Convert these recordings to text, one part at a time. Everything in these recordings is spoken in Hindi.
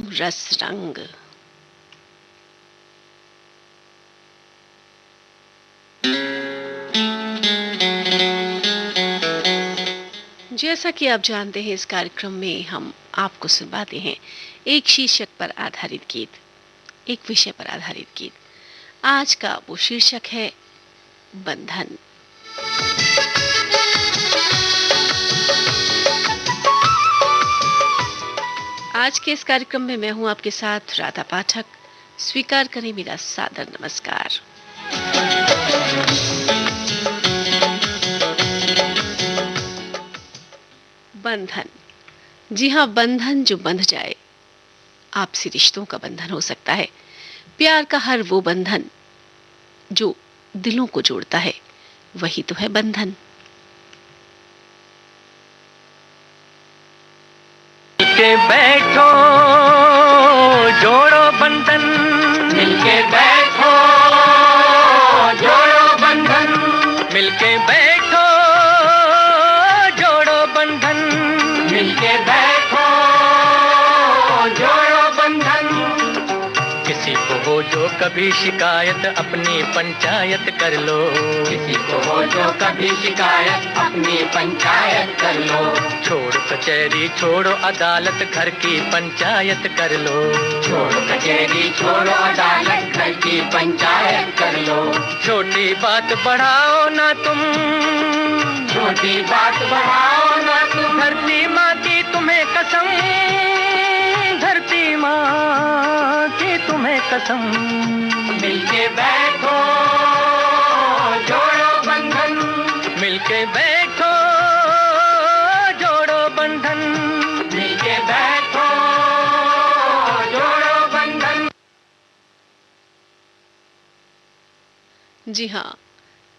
रस रंग। जैसा कि आप जानते हैं, इस कार्यक्रम में हम आपको सुनवाते हैं एक शीर्षक पर आधारित गीत, एक विषय पर आधारित गीत। आज का वो शीर्षक है बंधन। आज के इस कार्यक्रम में मैं हूं आपके साथ राधा पाठक। स्वीकार करें मेरा सादर नमस्कार। बंधन, जी हाँ, बंधन जो बंध जाए। आपसी रिश्तों का बंधन हो सकता है, प्यार का हर वो बंधन जो दिलों को जोड़ता है, वही तो है बंधन। मिलके बैठो जोड़ो बंधन, मिलके बैठो जोड़ो बंधन, मिलके बैठो जोड़ो बंधन, मिलके बैठो जोड़ो बंधन। किसी को हो जो कभी शिकायत अपनी पंचायत कर लो, किसी को हो जो कभी शिकायत अपनी पंचायत कर लो। छोड़ कचहरी छोड़ो अदालत, घर की पंचायत कर लो, छोड़ो कचहरी छोड़ो अदालत, घर की पंचायत कर लो। छोटी बात बढ़ाओ ना तुम, छोटी बात बढ़ाओ ना तुम, धरती माँ की तुम्हें कसम, धरती माँ की तुम्हें कसम। मिलके बैठो जोड़ो बंधन, मिलके बैठो जोड़ो बंधन, मिलके बैठो जोड़ो बंधन। जी हाँ,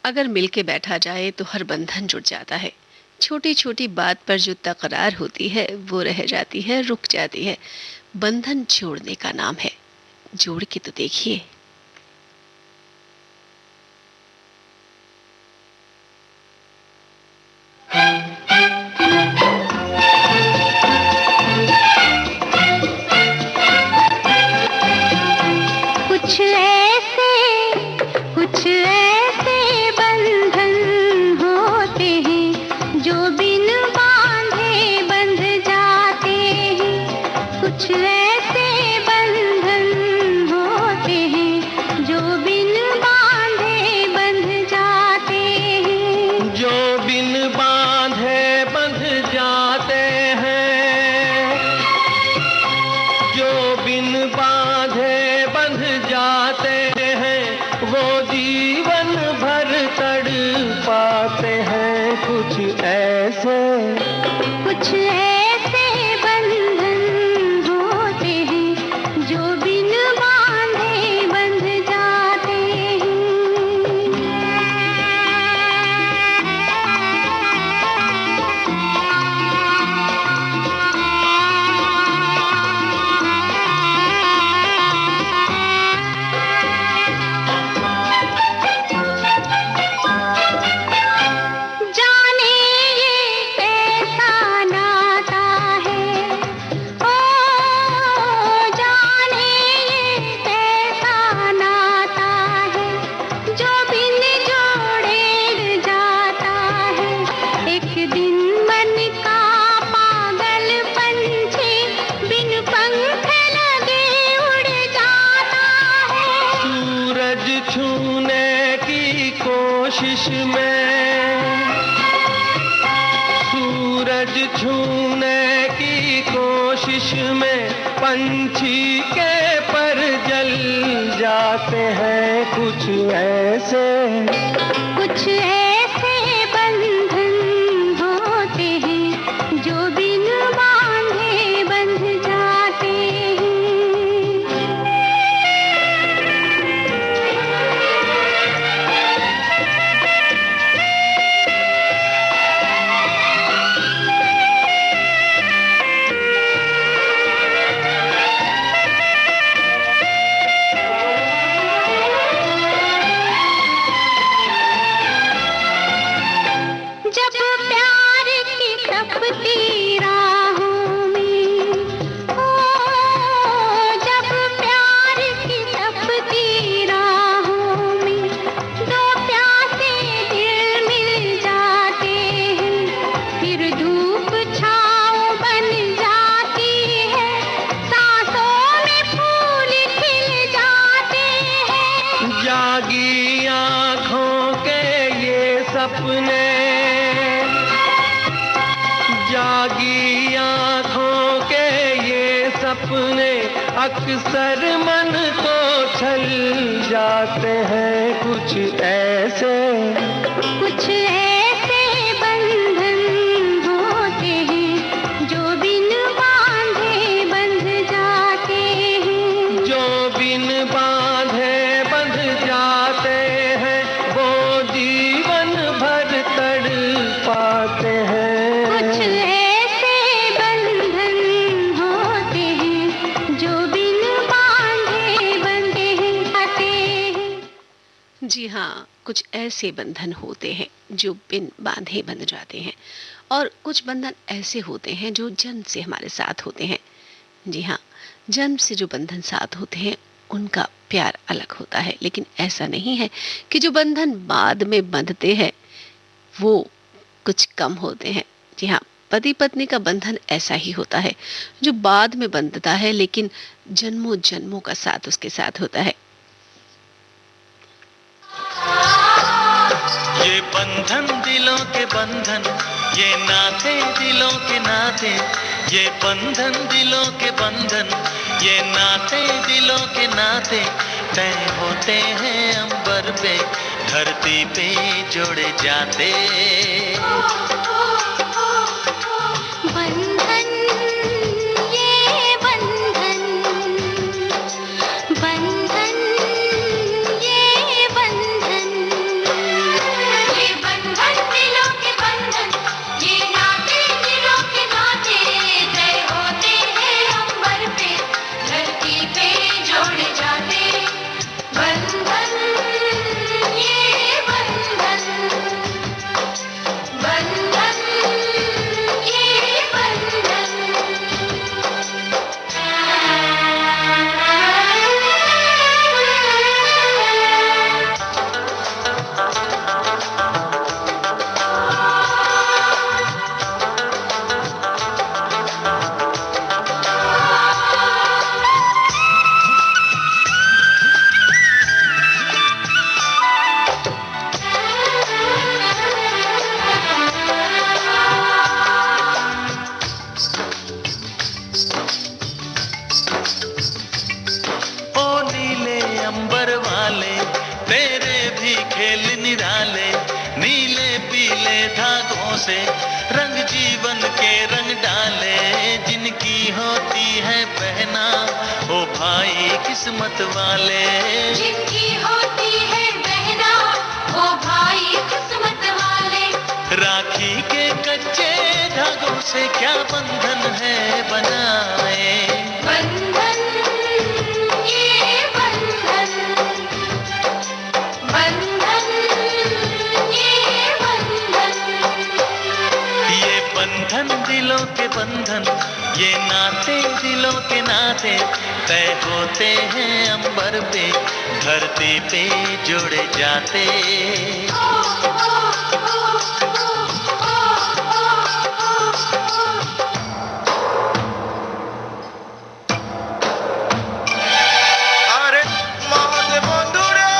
अगर मिलके बैठा जाए तो हर बंधन जुड़ जाता है। छोटी छोटी बात पर जो तकरार होती है वो रह जाती है, रुक जाती है। बंधन जोड़ने का नाम है, जोड़ के तो देखिए। कुछ ऐसे बंधन होते हैं जो बिन बांधे बंध जाते हैं। कुछ ऐसे बंधन होते हैं जो बिन बांधे बंध जाते हैं, जो बिन बांधे बंध जाते हैं, जो बिन बांधे बंध जाते हैं, वो जीवन भर तड़पाते हैं। कुछ ऐसे बंधन होते हैं जो बिन बांधे बंध जाते जाने ये कैसा नाता है, ओ जाने ये कैसा नाता है जो बिन जोड़े जाता है। एक दिन मन का पागल पंछी बिन पंख लगे उड़ जाता है। सूरज छूने की कोशिश में, सूरज छूने की कोशिश में पंछी के पर जल जाते हैं। कुछ ऐसे बंधन होते हैं जो बिन बांधे बंध जाते हैं। सपने, जागी आंखों के ये सपने अक्सर मन को छल जाते हैं। कुछ ऐसे बंधन होते हैं जो बिन बांधे बंध जाते हैं। जो बिन बांधे बंध जाते हैं वो जीवन भर तड़पाते हैं। कुछ ऐसे बंधन होते हैं जो बिन बांधे बंधे जाते हैं। जी हाँ, कुछ ऐसे बंधन होते हैं जो बिन बांधे बंध जाते हैं, और कुछ बंधन ऐसे होते हैं जो जन्म से हमारे साथ होते हैं। जी हाँ, जन्म से जो बंधन साथ होते हैं उनका प्यार अलग होता है, लेकिन ऐसा नहीं है कि जो बंधन बाद में बंधते हैं वो कुछ कम होते हैं। जी हाँ, पति पत्नी का बंधन ऐसा ही होता है जो बाद में बंधता है, लेकिन जन्मों जन्मों का साथ उसके साथ होता है। ये बंधन दिलों के बंधन, ये नाते दिलों के नाते, ये बंधन दिलों के बंधन, ये नाते दिलों के नाते तय होते हैं अंबर पे, धरती पे जोड़े जाते। बंधन, ये बंधन, बंधन, ये बंधन, ये बंधन दिलों के बंधन, ये नाते दिलों के नाते तय होते हैं अंबर पे, धरती पे जोड़े जाते। बंधन, ये बंधन, बंधन, ये बंधन। ओ नीले अंबर वाले तेरे भी खेल निराले, नीले पीले धागों से रंग जीवन के रंग डाले, जिनकी होती है पहना ओ भाई किस्मत वाले। जिनकी होती है बहना वो भाई किस्मत वाले। राखी के कच्चे धागों से क्या बंधन है बनाए। बंधन, ये बंधन, बंधन, ये बंधन। ये बंधन दिलों के बंधन, ये नाते दिलों के नाते तय होते हैं अंबर पे, धरती पे जोड़े जाते। আরে মহৎ বন্ধুরে,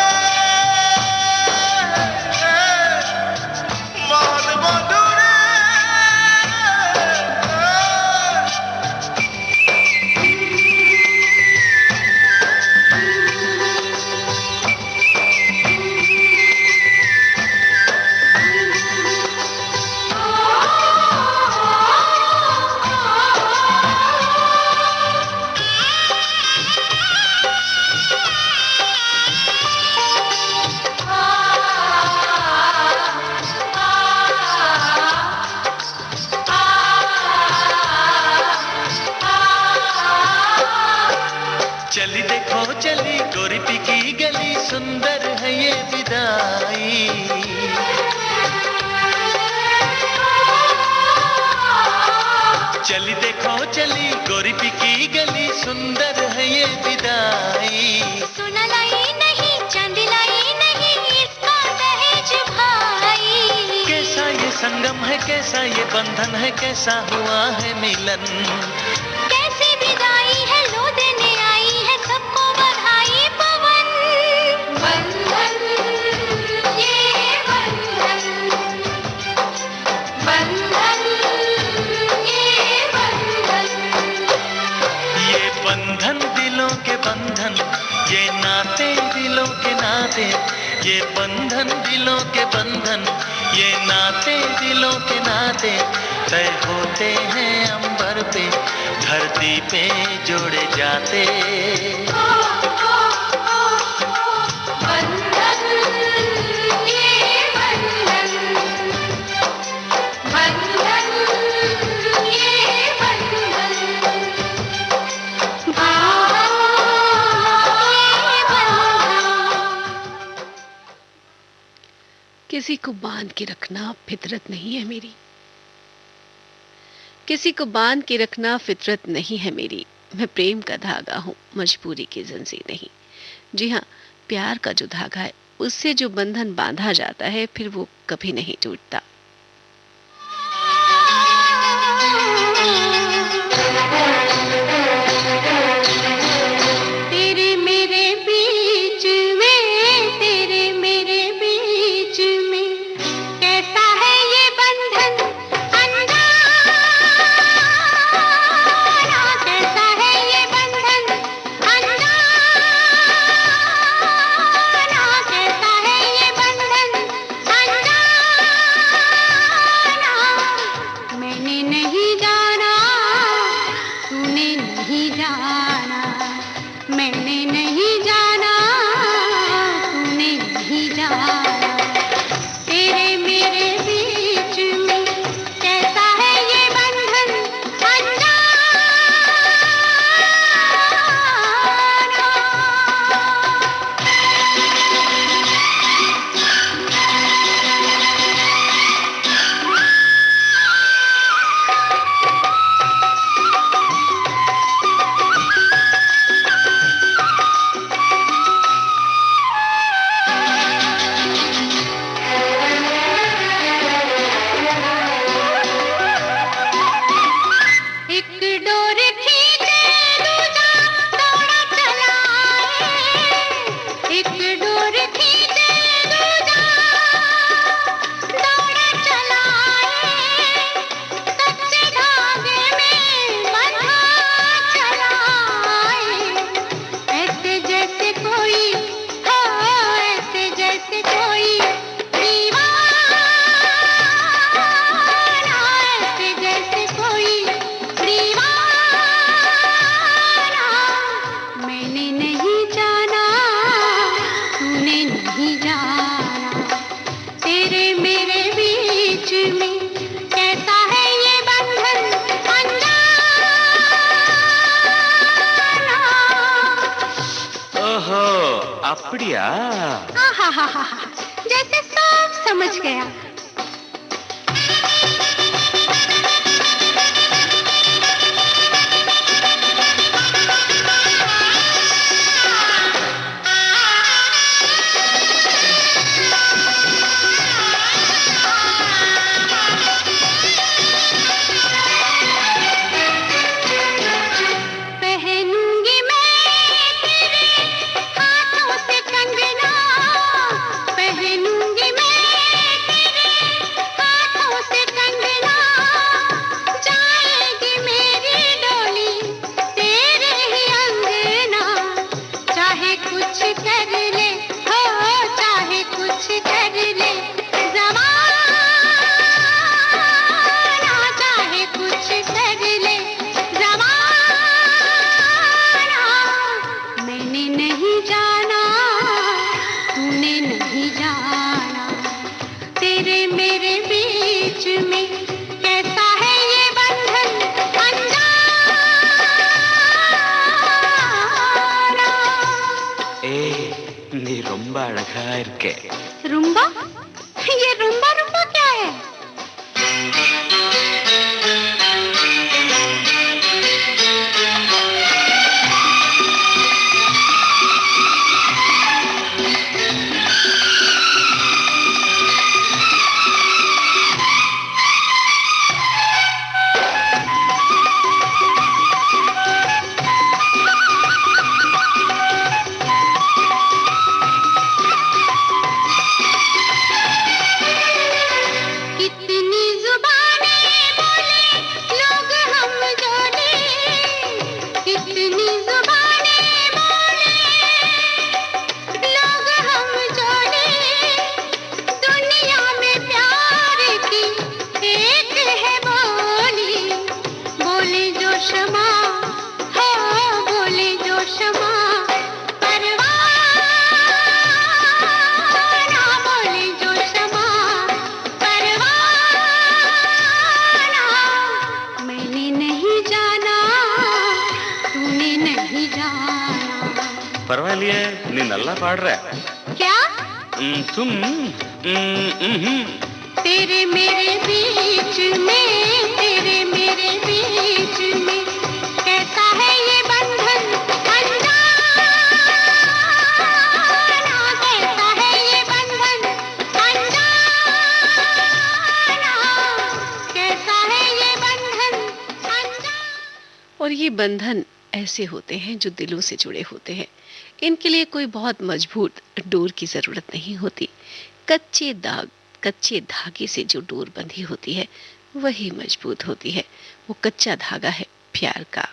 মহৎ বন্ধুরে। चली देखो चली गोरी की गली, सुंदर है ये विदाई। चली देखो चली गोरी की गली, सुंदर है ये विदाई। सोना लाई नहीं चांदी लाई नहीं इसका दहेज भाई। कैसा ये संगम है, कैसा ये बंधन है, कैसा हुआ है मिलन। कैसी विदाई है लो देने आई है सबको बधाई पवन। बंधन, ये बंधन, बंधन दिलों के बंधन, ये नाते दिलों के नाते, ये बंधन दिलों के बंधन, ये नाते दिलों के नाते तय होते हैं अंबर पे, धरती पे जोड़े जाते। किसी को बांध के रखना फितरत नहीं है मेरी, किसी को बांध के रखना फितरत नहीं है मेरी। मैं प्रेम का धागा हूँ, मजबूरी की जंजीर नहीं। जी हाँ, प्यार का जो धागा है, उससे जो बंधन बांधा जाता है, फिर वो कभी नहीं टूटता। तेरे मेरे बीच में, तेरे मेरे बीच में कैसा है ये बंधन अनजाना, कैसा है ये बंधन अनजाना, कैसा है ये बंधन अनजाना। मैंने नहीं जाना, तूने नहीं जाना, मैंने नहीं जाना, तूने नहीं जाना। तेरे मेरे बीच में कैसा है ये बंधन अनजाना। एक डोर खींचे दूजा दौड़ा चला है, एक डोर खींचे दूजा दौड़ा चला है, सच्चे धागे में बंधा चला है। ऐसे जैसे कोई हो, ऐसे जैसे कोई दीवाना, ऐसे जैसे कोई दीवाना। मैंने नहीं जाना, तूने नहीं जाना। तेरे मेरे बीच में कैसा है ये बंधन अनजाना। ओहो, அப்படியா? आहाहाहा, जैसे सब समझ गया। पहनूंगी मैं तेरे हाथों से कंगना, पहनूंगी मैं तेरे हाथों से कंगना। जाएगी मेरी डोली तेरे ही अंगना, चाहे कुछ कर ले हो, चाहे कुछ कर ले ज़माना, चाहे कुछ कर ले ज़माना। मैंने नहीं जाना, तूने नहीं जाना। तेरे मेरे बीच में कैसा है ये बंधन अनजाना। ஏய், நீ ரொம்ப அழகா இருக்க. रुम्बा? ये रुम्बा रुम्बा क्या है? क्षमा परवाना, बोले जो क्षमा परवाना। मैंने नहीं जाना, तूने नहीं जाना। ಪರವಾಗಿಲ್ಲ, ನೀನೆಲ್ಲ ಪಾಡ್ರೆ. क्या तुम तेरे मेरे बीच में, तेरे मेरे बीच में कैसा है ये बंधन अनजाना, कैसा है ये बंधन अनजाना, कैसा है ये बंधन अनजाना। और ये बंधन ऐसे होते हैं जो दिलों से जुड़े होते हैं। इनके लिए कोई बहुत मजबूत डोर की जरूरत नहीं होती। कच्चे धागे से जो डोर बंधी होती है वही मजबूत होती है। वो कच्चा धागा है प्यार का।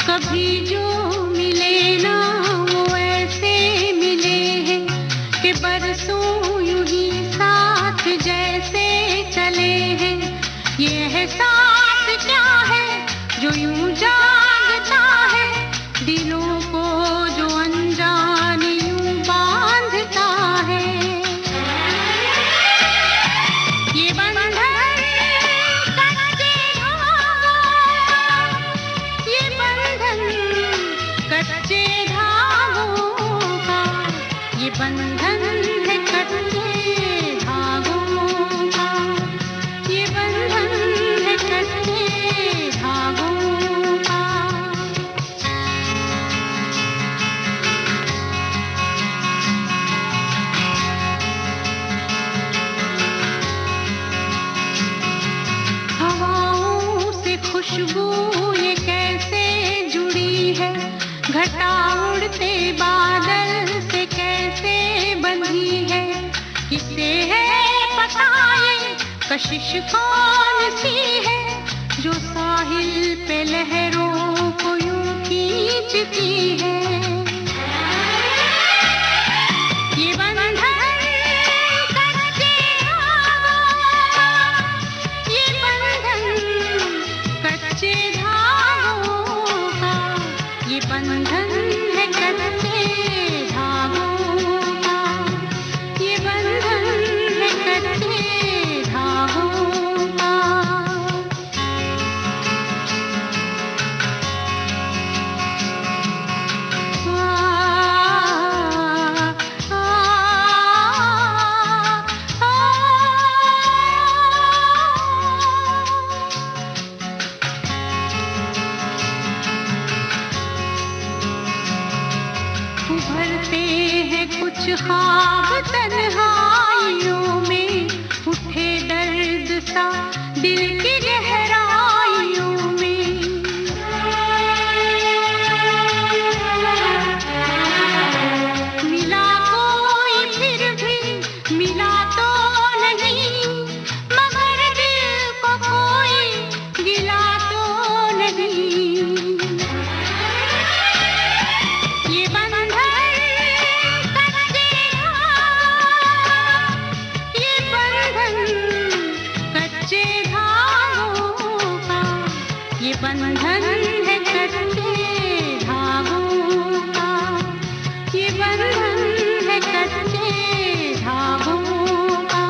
कभी जो मिले ना वो ऐसे मिले हैं कि बरसों यूं ही साथ जैसे चले हैं। ये एहसास क्या है जो यूं जागता है दिलों को, जो अनजान यूं बांधता है। ये बंधन कच्चे धागों, ये बंधन कच्चे धागों का, ये बंधन है कच्चे धागों का, ये बंधन है कच्चे धागों का। हवाओं से खुशबू ये कैसे जुड़ी है, घटा उड़ते बादल से कैसे बंधी है। किसे है पता ये कशिश कौन सी है जो साहिल पे लहरों को यूं खींचती है। ये बंधन कच्चे धागों, ये बंधन कच्चे धागों का, ये बंधन है कच्चे धागों का, ये बंधन है कच्चे धागों का। उभरते हैं कुछ ख्वाब तन्हाइयों में, उठे दर्द सा दिल की गहराइयों में। मिला कोई फिर भी मिला तो नहीं, मगर दिल को कोई गिला तो नहीं। ये बंधन कच्चे धागों, ये बंधन कच्चे धागों का, ये बंधन है कच्चे धागों का, ये बंधन है कच्चे धागों का।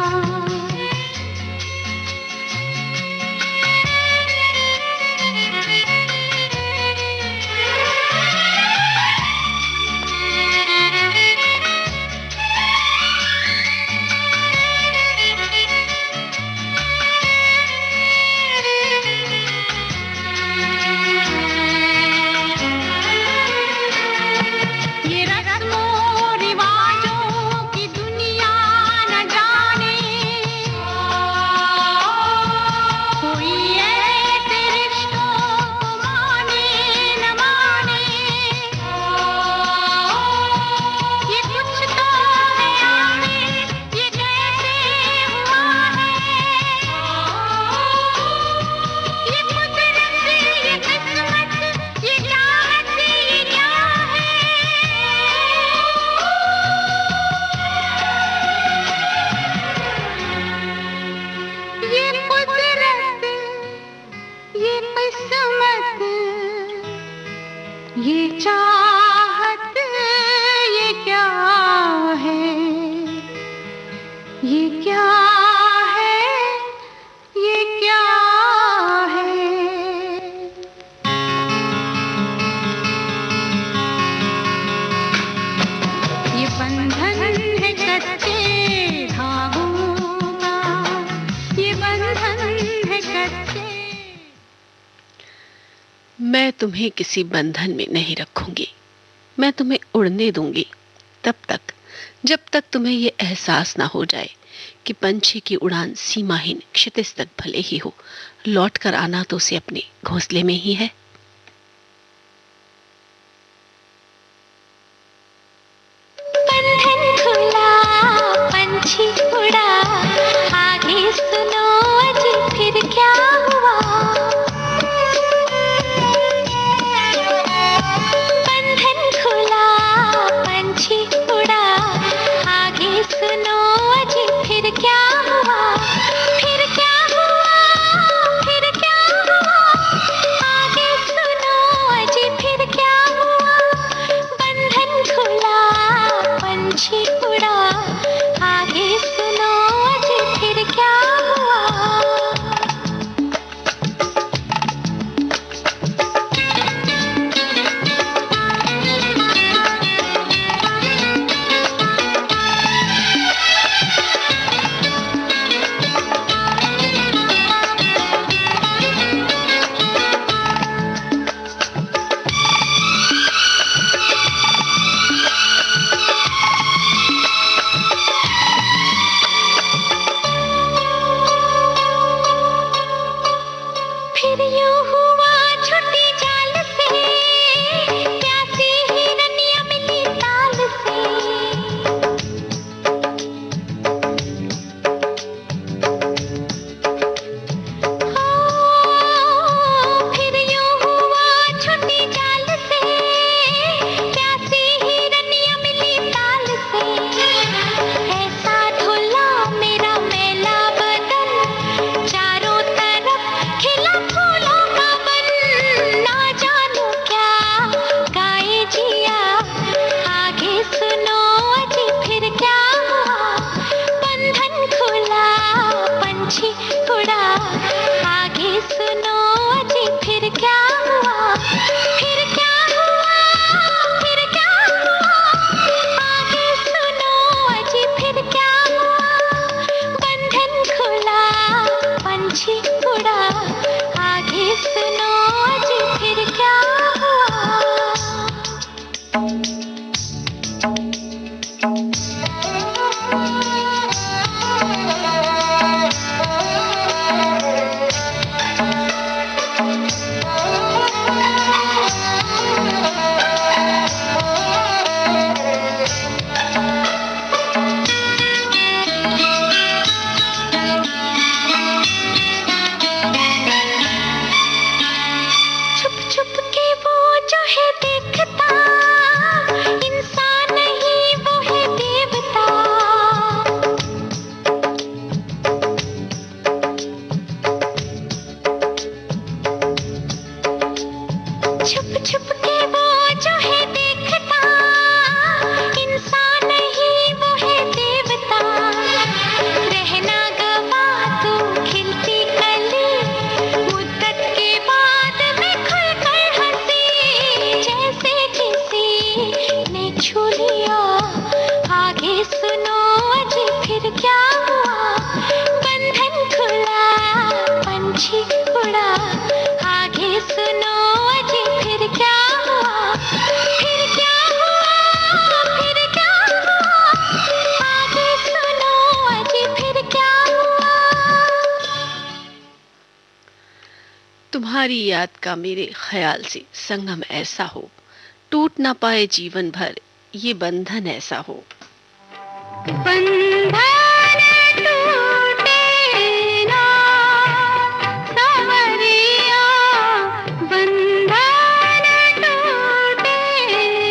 चाहत ये क्या है, ये क्या है, ये क्या है। ये बंधन है कच्चे धागों का, ये बंधन है कच्चे। मैं तुम्हें किसी बंधन में नहीं रखूंगी, मैं तुम्हें उड़ने दूंगी तब तक जब तक तुम्हें ये एहसास ना हो जाए कि पंछी की उड़ान सीमाहीन क्षितिज तक भले ही हो, लौट कर आना तो उसे अपने घोंसले में ही है। बंधन खुला, पंछी उड़ा, आगे सुनो जी फिर क्या हुआ। बंधन खुला, पंछी उड़ा, आगे सुनो जी फिर क्या हुआ। फिर क्या हुआ, फिर क्या हुआ, आगे सुनो जी फिर क्या हुआ। बंधन खुला, पंछी उड़ा, आगे सुनो जी फिर क्या हुआ। फिर यूं हुआ छुट्टी जाल से, प्यासी हिरनिया मिली ताल से। फिर यूं हुआ छुट्टी जाल से, प्यासी हिरनिया मिली ताल से। ऐसा धुला मेरा मैला बदन, चारों तरफ खिला फूलों का बन। ना जानू क्या गाए जिया, आगे सुनो जी फिर क्या हुआ। बंधन खुला, पंछी उड़ा, आगे सुनो जी फिर क्या हुआ। फिर क्या हुआ, फिर क्या हुआ, आगे सुनो जी फिर क्या हुआ। बंधन खुला, पंछी उड़ा, आगे सुनो जी फिर क्या हुआ। छुप छुप के वो जो है देखता, इंसान नहीं वो है देवता। छुप छुप के वो जो है देखता, इंसान नहीं वो है देवता। रहना गवा तू खिलती कली, मुद्दत के बाद मैं खुल कर हंसी। जैसे किसी ने छू लिया, आगे सुनो जी फिर क्या हुआ। बंधन खुला, पंछी उड़ा, आगे सुनो जी फिर क्या हुआ। फिर क्या हुआ, फिर क्या हुआ, आगे सुनो जी फिर क्या हुआ। तुम्हारी याद का मेरे ख्याल से संगम ऐसा हो, टूट ना पाए जीवन भर ये बंधन ऐसा हो। बंधन टूटे ना सावरिया, बंधन टूटे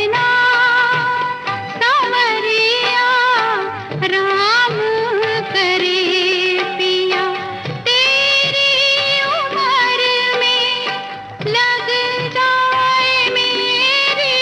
ना सावरिया। राम करे पिया तेरी उम्र में, लग जाए मेरी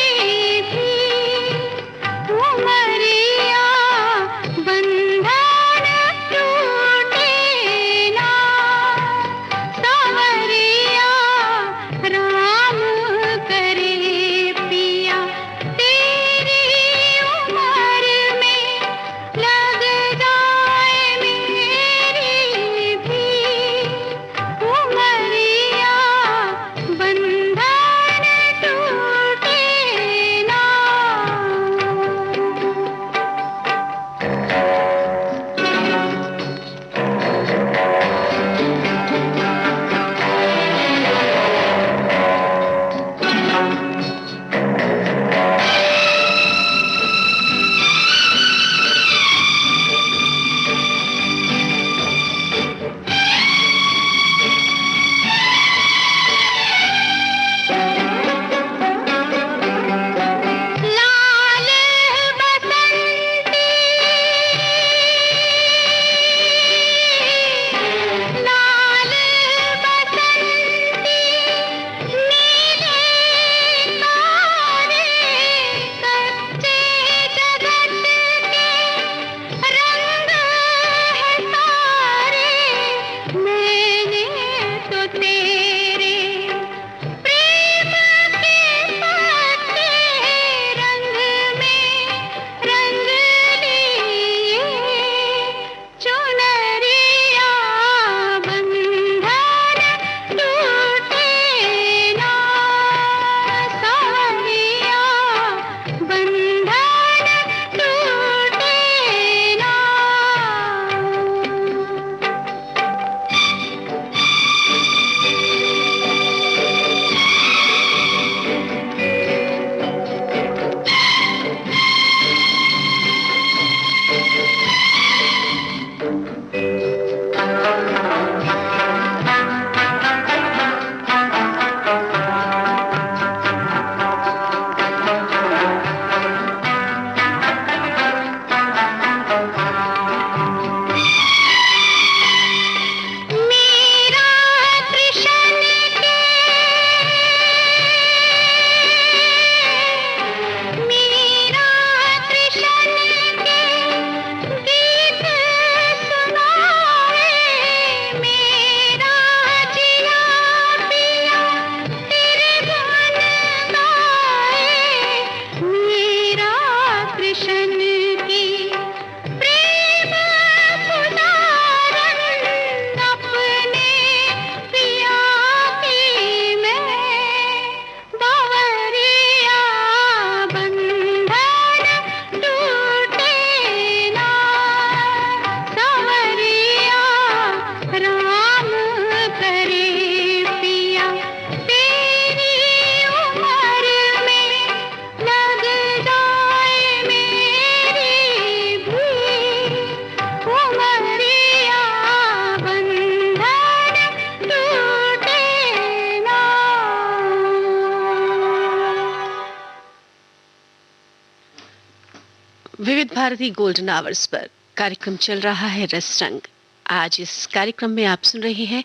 भारती गोल्डन आवर्स पर कार्यक्रम चल रहा है रस रंग। आज इस कार्यक्रम में आप सुन रहे हैं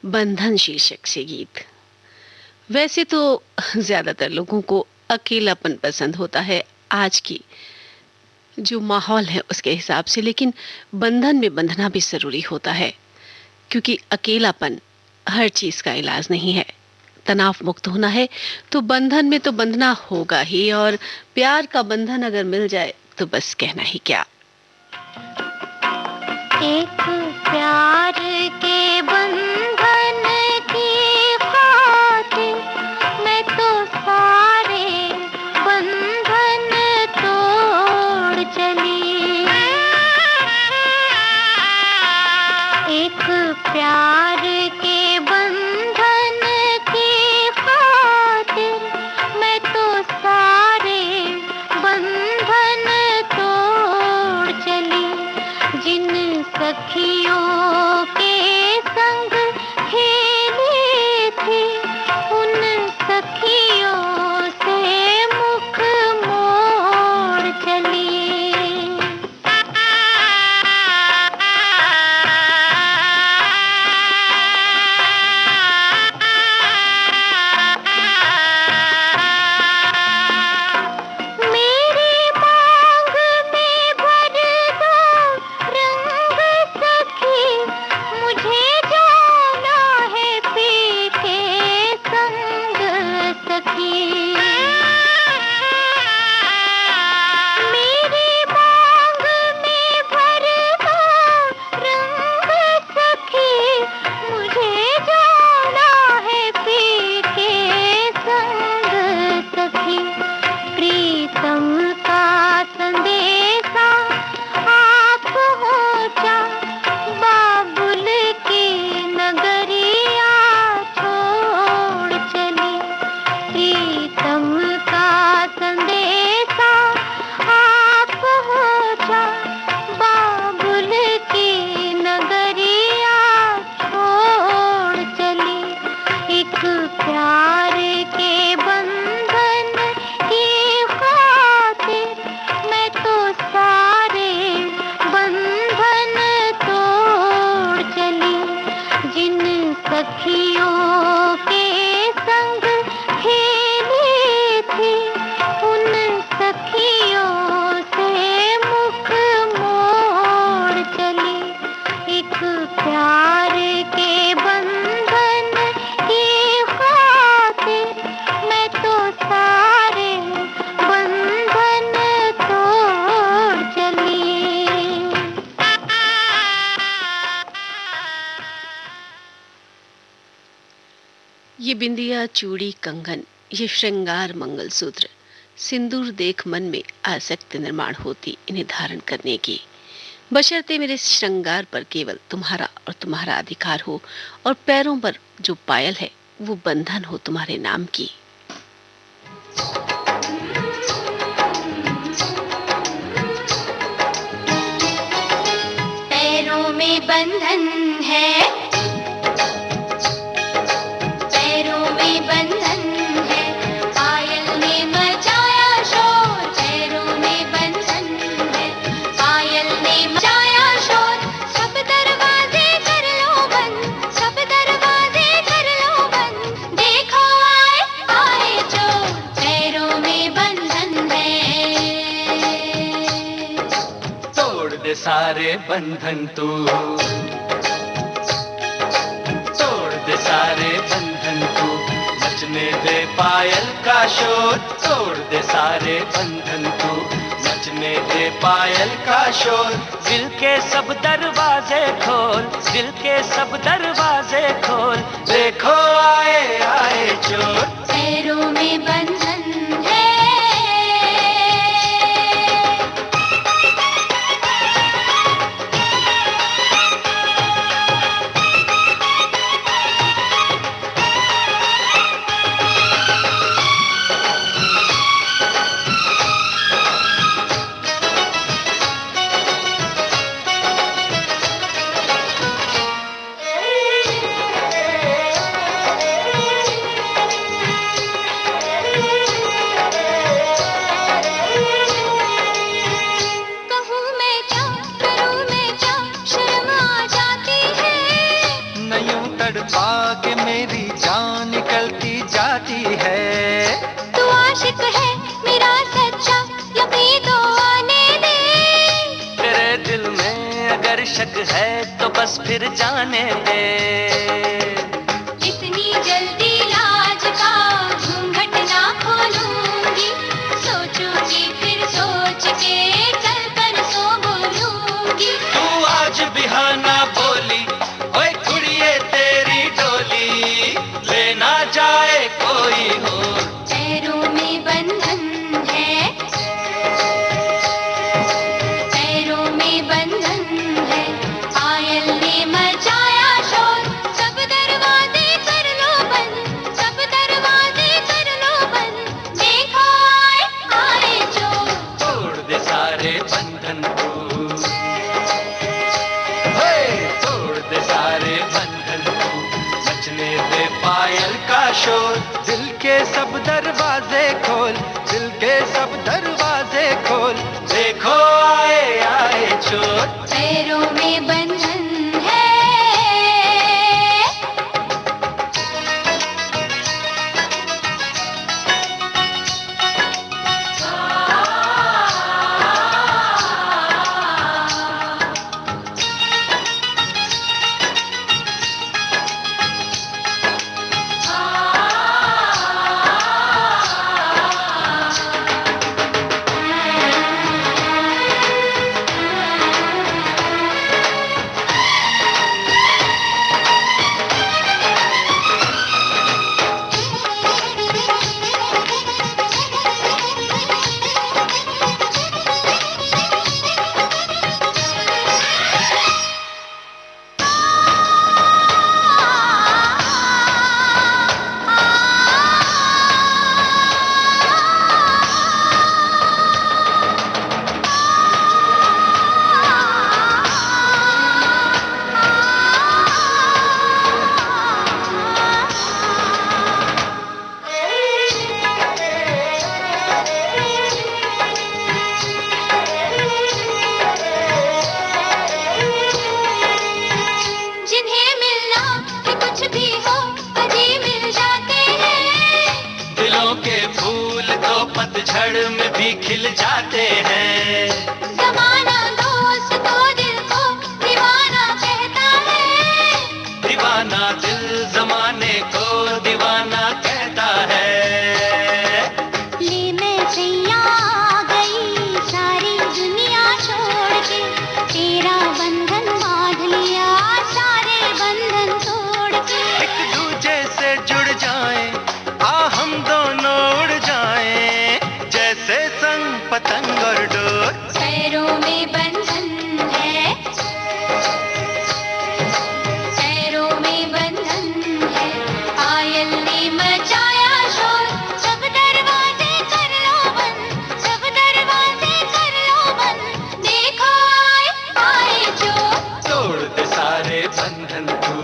बंधन शीर्षक से गीत। वैसे तो ज्यादातर लोगों को अकेलापन पसंद होता है आज की जो माहौल है उसके हिसाब से, लेकिन बंधन में बंधना भी जरूरी होता है, क्योंकि अकेलापन हर चीज का इलाज नहीं है। तनाव मुक्त होना है तो बंधन में तो बंधना होगा ही, और प्यार का बंधन अगर मिल जाए तो बस कहना ही क्या। एक प्यार के बंधन की खातिर मैं तो सारे बंधन तोड़ चली। एक प्यार के बंधन की खातिर मैं तो सारे बंधन तोड़ चली। जिन सखियों के संग खेली थी उन सखियों से मुख मोड़ चली। मेरी मांग में भर दो रंग सखी, मुझे जाना है पी के संग सखी। मेरी मांग में भर दो रंग सखी, मुझे जाना है पी के संग सखी। प्रीतम का संदेशा आप पहुंचा, बाबुल की नगरिया छोड़ चली। प्रीतम का संदेशा आप पहुंचा, बाबुल की नगरिया छोड़ चली। एक प्यार के बंधन की खातिर मैं तो सारे बंधन तोड़ चली। जिन सखियों के संग खेली थी उन सखियों से मुख मोड़ चली। एक प्यार के बंधन की खातिर मैं तो सारे बंधन तोड़ चली। ये बिंदिया, चूड़ी, कंगन, ये श्रृंगार, मंगलसूत्र, सिंदूर देख मन में आसक्ति निर्माण होती इन्हें धारण करने की, बशर्ते मेरे श्रृंगार पर केवल तुम्हारा और तुम्हारा अधिकार हो, और पैरों पर जो पायल है वो बंधन हो तुम्हारे नाम की। पैरों में बंधन है, पैरों में बंधन है, पायल ने मचाया शोर। पैरों में बंधन है, पायल ने मचाया शोर। सब दरवाजे कर लो बंद, सब दरवाजे कर लो बंद, देखो आए आए चोर। पैरों में बंधन है। तोड़ दे सारे बंधन तू, तोड़ दे सारे बंधन तू, मचने दे पायल का शोर। तोड़ दे सारे बंधन तू, मचने दे पायल का शोर। दिल के सब दरवाजे खोल, दिल के सब दरवाजे खोल, देखो आए आए चोर। पैरों में बंधन है। तड़पा के मेरी जान निकलती जाती है। तू आशिक है मेरा सच्चा, यकीन तो आने दे। तेरे दिल में अगर शक है तो बस फिर जाने दे। इतनी जल्दी लाज का घूंघट ना खोलूंगी, सोचूंगी फिर सोच के कल परसों बोलूंगी। तू आज बिहाना बोली, ओए कुड़िए तेरी डोली, लेना जाए कोई हो। पैरों में बंधन है, पैरों में बंधन है, पायल ने मचाया शोर। सब दरवाजे कर लो बंद, सब दरवाजे कर लो बंद, देखो आए आए चोर। तोड़ दे सारे बंधन को, हे, तोड़ दे सारे बंधन को, बचने दे पायल का शोर। दिल के सब दरवाजे खोल, दिल के सब दरवाजे खोल, देखो आए आए चोर। पैरों में बंधन है। जिन्हें मिलना है कुछ भी हो, कभी मिल जाते हैं। दिलों के फूल तो पतझड़ में भी खिल जाते हैं। जमाना दोस्त को दिल को दीवाना कहता है। दीवाना दिल जमाने को दीवाना कहता है। ले मैं सैया आ गई सारी दुनिया छोड़ के, तेरा बंधन बांध लिया सारे बंधन तोड़ के। एक दूजे से जुड़ जाएं, आ हम दोनों उड़ जाएं, जैसे संग पतंग और डोर। पैरों में बंधन है, पैरों में बंधन है, पायल ने मचाया शोर। सब दरवाजे कर लो बंद, सब दरवाजे कर लो बंद, देखो आए आए चोर। तोड़ दे सारे बंधन को,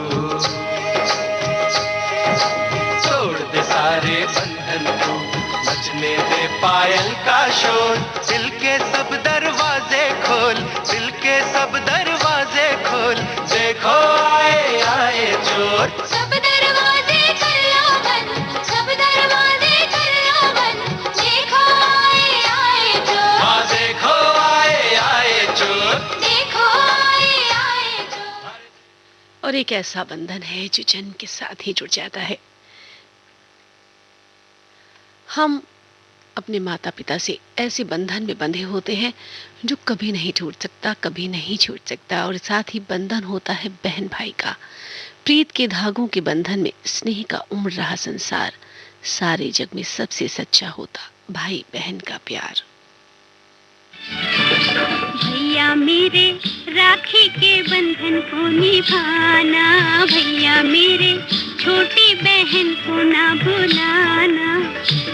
तोड़ दे सारे बंधन को, बचने दे पायल का शोर। दिल के सब दरवाजे खोल, दिल के सब दरवाजे खोल, देखो आए आए चोर। सब दरवाजे कर लो बंद, सब दरवाजे कर लो बंद, देखो आए आए चोर। हाँ देखो आए आए चोर। देखो आए आए चोर। और एक ऐसा बंधन है जो जन्म के साथ ही जुड़ जाता है। हम अपने माता पिता से ऐसे बंधन में बंधे होते हैं जो कभी नहीं टूट सकता, कभी नहीं छूट सकता। और साथ ही बंधन होता है बहन भाई का। प्रीत के धागों के बंधन में स्नेह का उम्र रहा संसार। सारे जग में सबसे सच्चा होता भाई बहन का प्यार। भैया मेरे राखी के बंधन को निभाना, भैया मेरे छोटी बहन को ना भुलाना।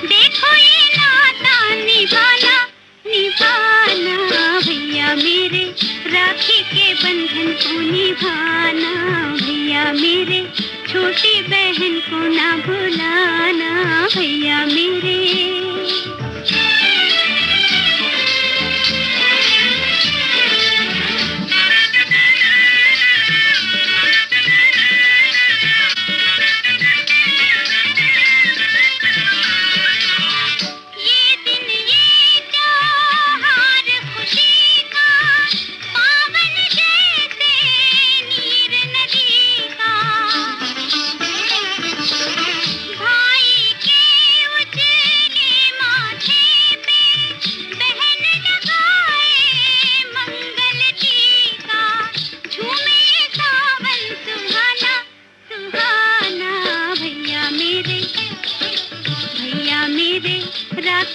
देखो ये नाता निभाना निभाना, भैया मेरे राखी के बंधन को निभाना, भैया मेरे छोटी बहन को ना भुलाना, भैया मेरे।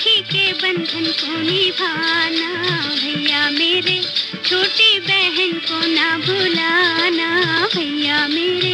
राखी के बंधन को निभाना, भैया मेरे छोटी बहन को ना भुलाना, भैया मेरे।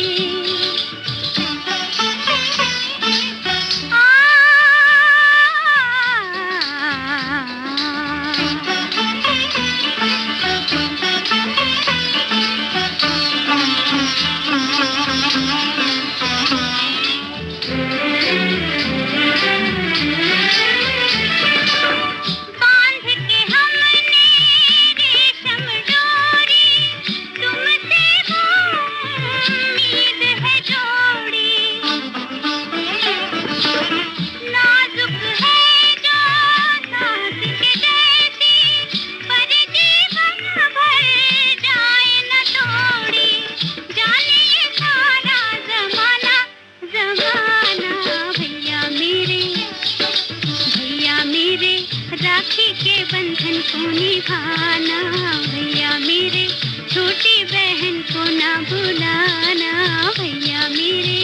राखी के बंधन को निभाना, भैया मेरे छोटी बहन को ना भुलाना, भैया मेरे।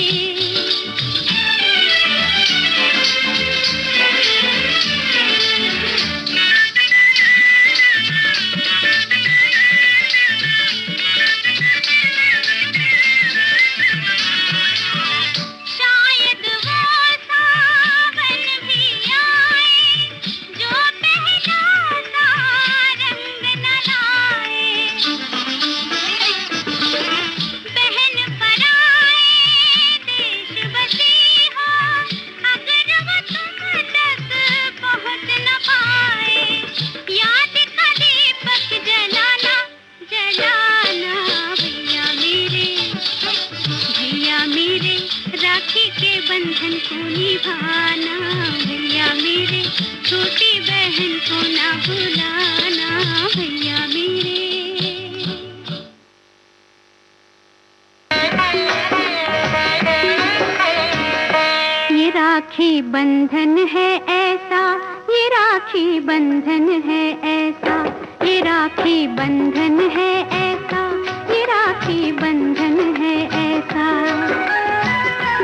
राखी के बंधन को निभाना, भैया मेरे छोटी बहन को ना भुलाना, भैया मेरे। ये राखी बंधन है ऐसा, ये राखी बंधन है ऐसा, ये राखी बंधन है ऐसा, ये राखी बंधन है ऐसा।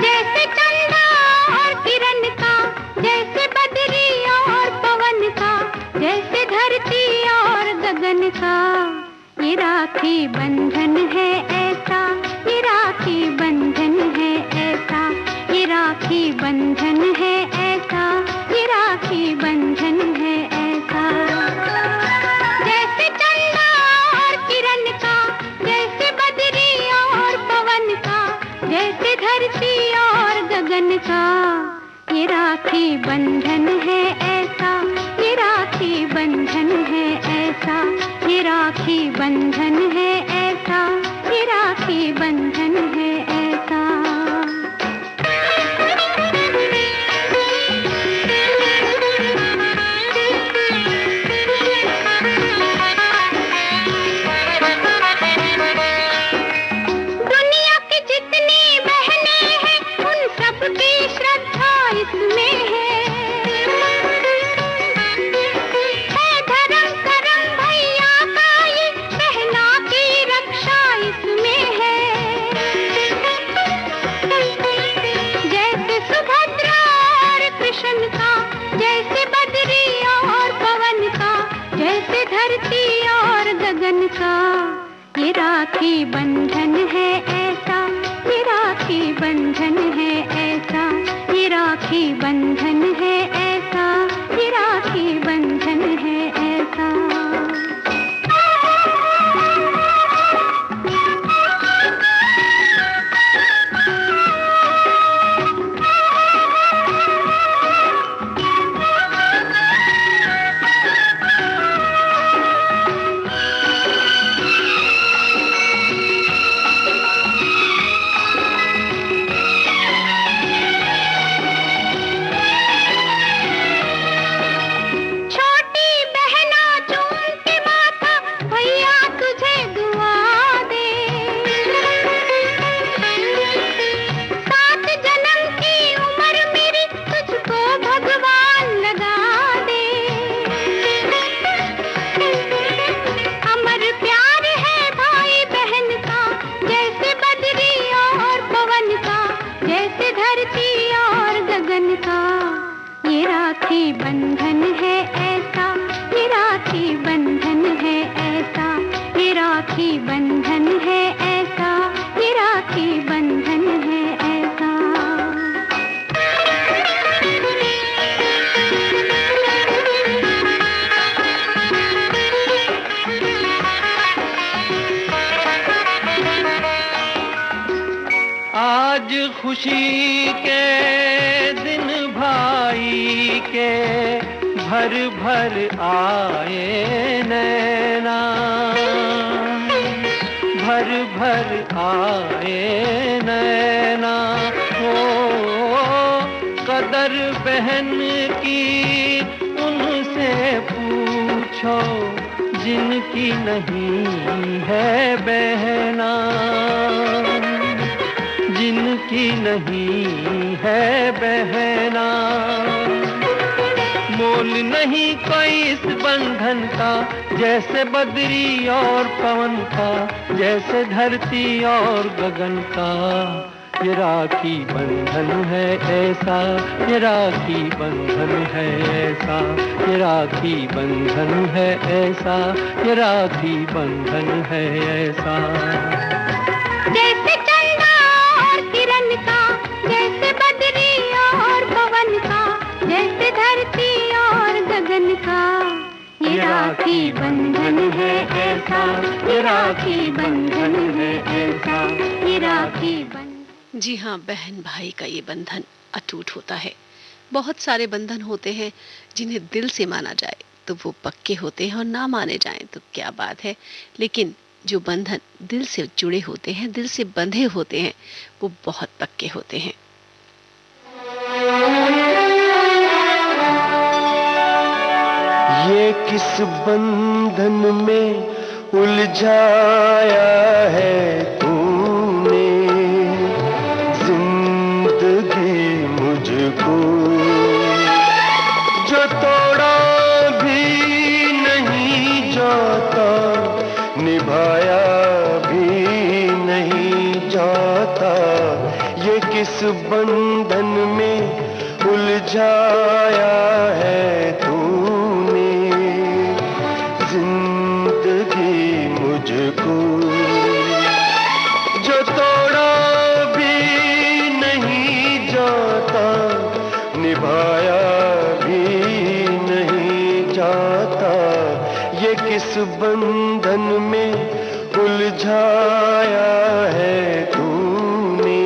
जैसे चंदा और किरण का, जैसे बदरी और पवन का, जैसे धरती और गगन का, ये राखी बंधन है ऐसा, ये राखी बंधन है ऐसा, ये राखी बंधन है ऐसा, ये राखी बंधन है ऐसा। जैसे चंदा और किरण का, जैसे बदरी और पवन का, जैसे धरती और गगन का, ये राखी बंधन है ऐसा, ये राखी बंधन है ऐसा, ये राखी बंधन है ऐसा, ये राखी बंधन है ऐसा। दुनिया की जितनी बहनें हैं, उन सबकी श्रद्धा इसमें है। धर्म करम भैया का ये, बहना की रक्षा इसमें है। जैसे सुभद्रा और कृष्ण का, जैसे बदरी और पवन का, जैसे धरती और गगन का, ये राखी बंधन है ऐसा, ये राखी बंधन है ऐसा, ये राखी बंधन है ऐसा, ये राखी बंधन है ऐसा। ये राखी बंधन है ऐसा, ये राखी बंधन है ऐसा, ये राखी बंधन है ऐसा, ये राखी बंधन है ऐसा। आज खुशी के दिन भाई के भर भर आए नैना, भर भर आए नैना। ओ कदर बहन की उनसे पूछो जिनकी नहीं है बहना, जिनकी नहीं है बहना। मोल नहीं कोई इस बंधन का, जैसे बदरी और पवन का, जैसे धरती और गगन का। ये राखी बंधन है ऐसा, ये राखी बंधन है ऐसा, ये राखी बंधन है ऐसा, ये राखी बंधन है ऐसा। जैसे चंदा और किरण का, जैसे बदरी और पवन का, जैसे धरती और गगन का। ये राखी बंधन है ऐसा, ये राखी बंधन है ऐसा, ये राखी बंधन। जी हाँ, बहन भाई का ये बंधन अटूट होता है। बहुत सारे बंधन होते हैं जिन्हें दिल से माना जाए तो वो पक्के होते हैं, और ना माने जाएं तो क्या बात है। लेकिन जो बंधन दिल से जुड़े होते हैं, दिल से बंधे होते हैं, वो बहुत पक्के होते हैं। ये किस बंधन में उलझाया है तूने जिंदगी मुझको, जो तोड़ा भी नहीं जाता, निभाया भी नहीं जाता। ये किस बंधन में उलझाया है तूने जिंदगी मुझको, जो तोड़ा भी नहीं जाता, निभाया भी नहीं जाता। ये किस बंधन में उलझाया है तूने।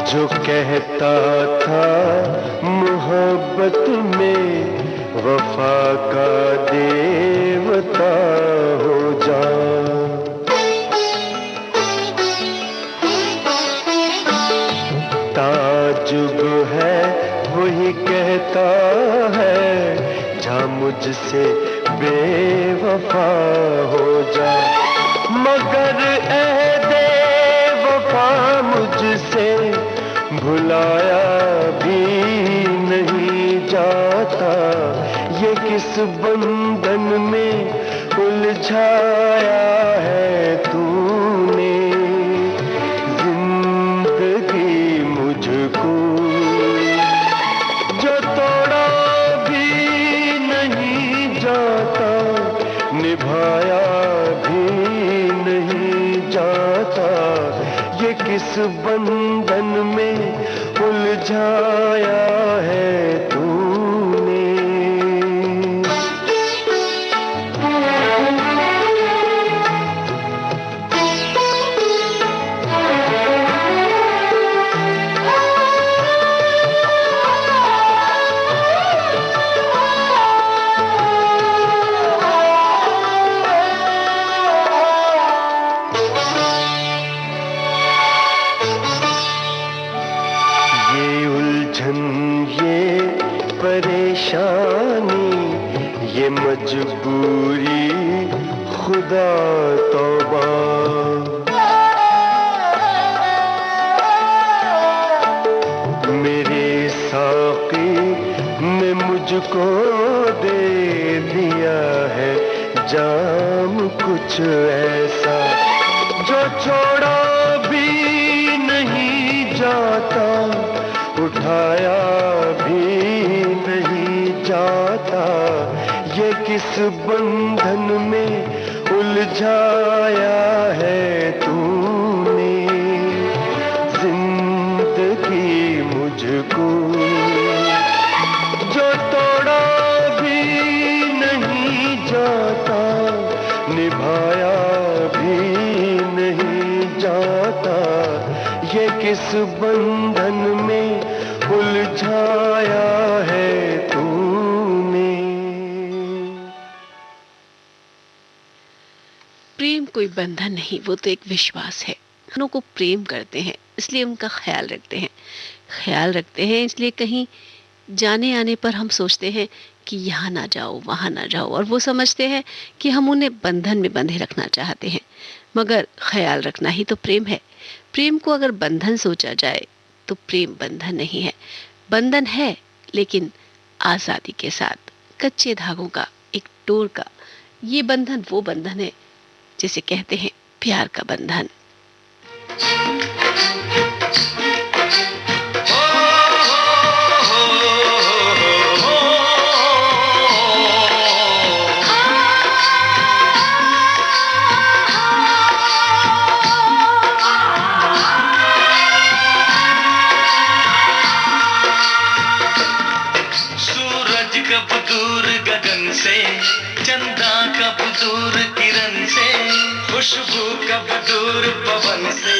जो कहता था मोहब्बत में वफा का देवता हो जा, ताजुब है वही कहता है जा मुझसे बेवफा हो जा। मगर ऐ वफा मुझसे भुलाया भी नहीं जाता। ये किस बंधन में उलझाया है तूने जिंदगी मुझको, जो तोड़ा भी नहीं जाता, निभाया भी नहीं जाता। ये किस बंधन में उलझाया है तूने। परेशानी ये मजबूरी खुदा तौबा। मेरे साकी ने मुझको दे दिया है जाम कुछ ऐसा जो छोड़ा भी नहीं जाता, उठाया भी नहीं जाता। ये किस बंधन में उलझाया है तूने जिंदगी मुझको, जो तोड़ा भी नहीं जाता, निभाया भी नहीं जाता। ये किस बंधन में उलझाया है तूने। प्रेम कोई बंधन नहीं, वो तो एक विश्वास है। दोनों को प्रेम करते हैं इसलिए उनका ख्याल रखते हैं, ख्याल रखते हैं इसलिए कहीं जाने आने पर हम सोचते हैं कि यहाँ ना जाओ वहाँ ना जाओ, और वो समझते हैं कि हम उन्हें बंधन में बंधे रखना चाहते हैं, मगर ख्याल रखना ही तो प्रेम है। प्रेम को अगर बंधन सोचा जाए तो प्रेम बंधन नहीं है। बंधन है लेकिन आज़ादी के साथ, कच्चे धागों का, एक डोर का। ये बंधन वो बंधन है जिसे कहते हैं प्यार का बंधन। सूरज कब दूर गगन से, चंदा कब दूर किरण से, खुशबू कब दूर पवन से,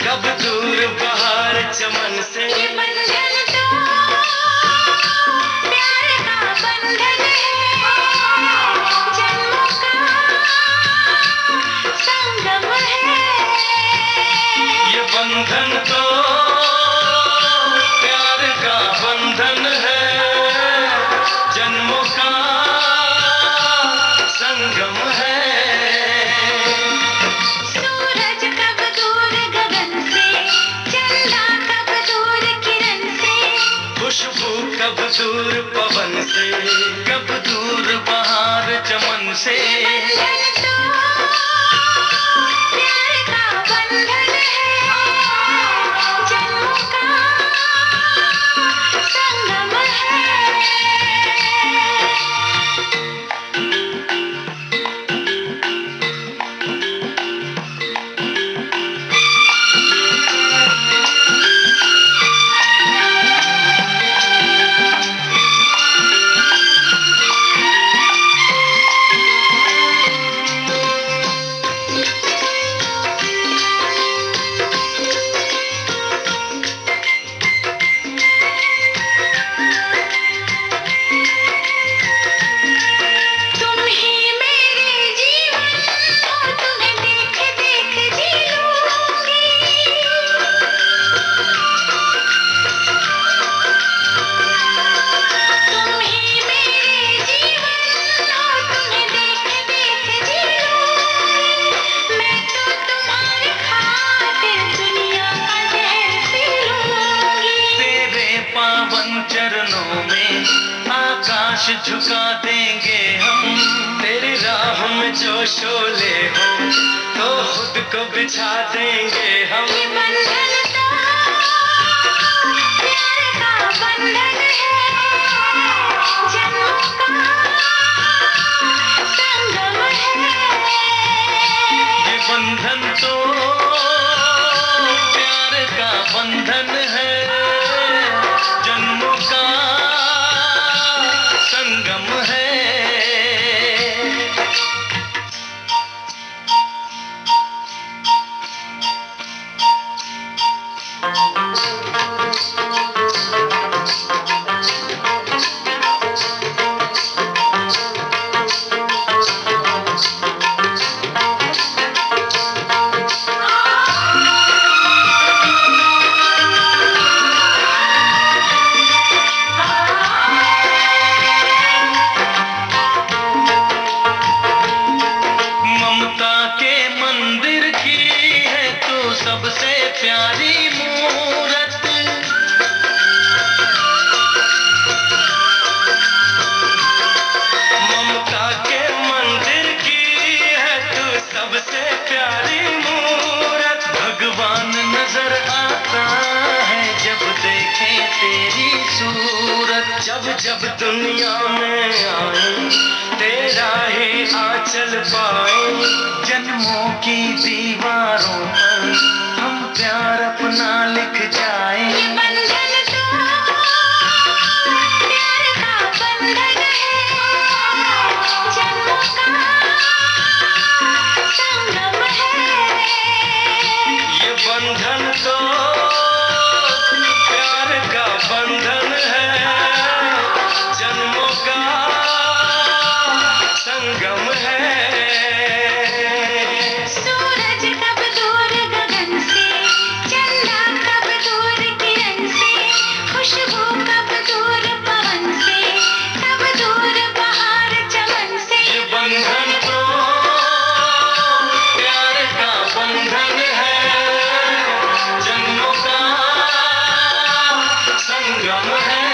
कब दूर बहार चमन से। ये बंधन तो प्यार का बंधन है, जन्मों का संगम है। ये बंधन तो प्यार का बंधन है, जन्मों का संगम है। सूरज कब दूर गगन से, चंदा कब दूर किरण से, खुशबू कब दूर पवन से, कब दूर बहार चमन से। बंधन तो प्यार का बंधन है, जन्मों का संगम है। तुम ही मेरे जीवन हो, तुम्हें देख देख जी लूंगी। तुम ही मेरे जीवन हो, तुम्हें देख देख जी लूंगी। मैं तो तुम्हारे खातिर दुनिया का जहर पी लूंगी। तेरे पावन चरणों में आकाश झुका देंगे हम, तेरी राह में जो शोले हो तो खुद को बिछा देंगे हम। ये बंधन तो प्यार का बंधन है, जन्मों का संगम है। ये बंधन तो प्यार का बंधन है, जन्मों का संगम है। जब जब दुनिया में आए तेरा ही आंचल पाए, जन्मों की दीवारों पर हम प्यार अपना लिख जाए। ये बंधन तो प्यार का बंधन है, जन्मों का संगम है। ये बंधन तो प्यार का बंधन है, जन्मों का संगम है। सूरज कब दूर गगन से, चंदा कब दूर किरण से, खुशबू कब दूर पवन से, कब दूर बहार चमन से। ये बंधन तो प्यार का बंधन है, जन्मों का संगम है।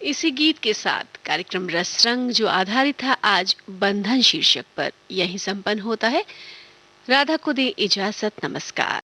इसी गीत के साथ कार्यक्रम रसरंग, जो आधारित था आज बंधन शीर्षक पर, यहीं संपन्न होता है। राधा को दे इजाजत, नमस्कार।